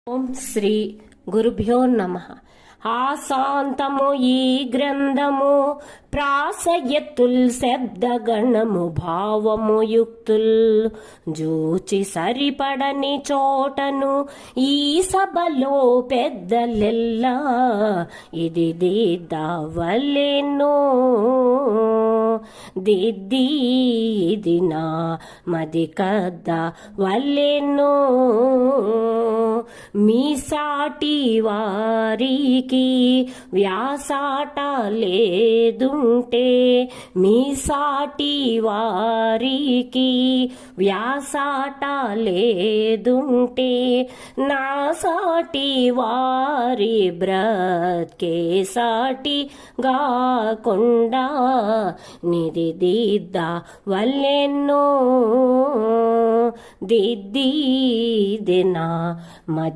ఓం శ్రీ గురుభ్యో నమః. ఆశాంతము ఈ గ్రంథము ప్రాసయత్తుల్ శబ్దగణము భావము యుక్తుల్ జూచి సరిపడని చోటను ఈ సభలో పెద్దలెల్లా ఇది దిద్దవలెనో దిద్ది ఇది నా మది కద్ద వల్లెనో మీ సాటి వారికి వ్యాసాట లేదుంటే మీ సాటి వారికి వ్యాసాట లేదుంటే నా సాటి వారి బ్రత్కే సాటి గాకుండా నిది దిద్ద వల్లెనో దిద్ది దినా మది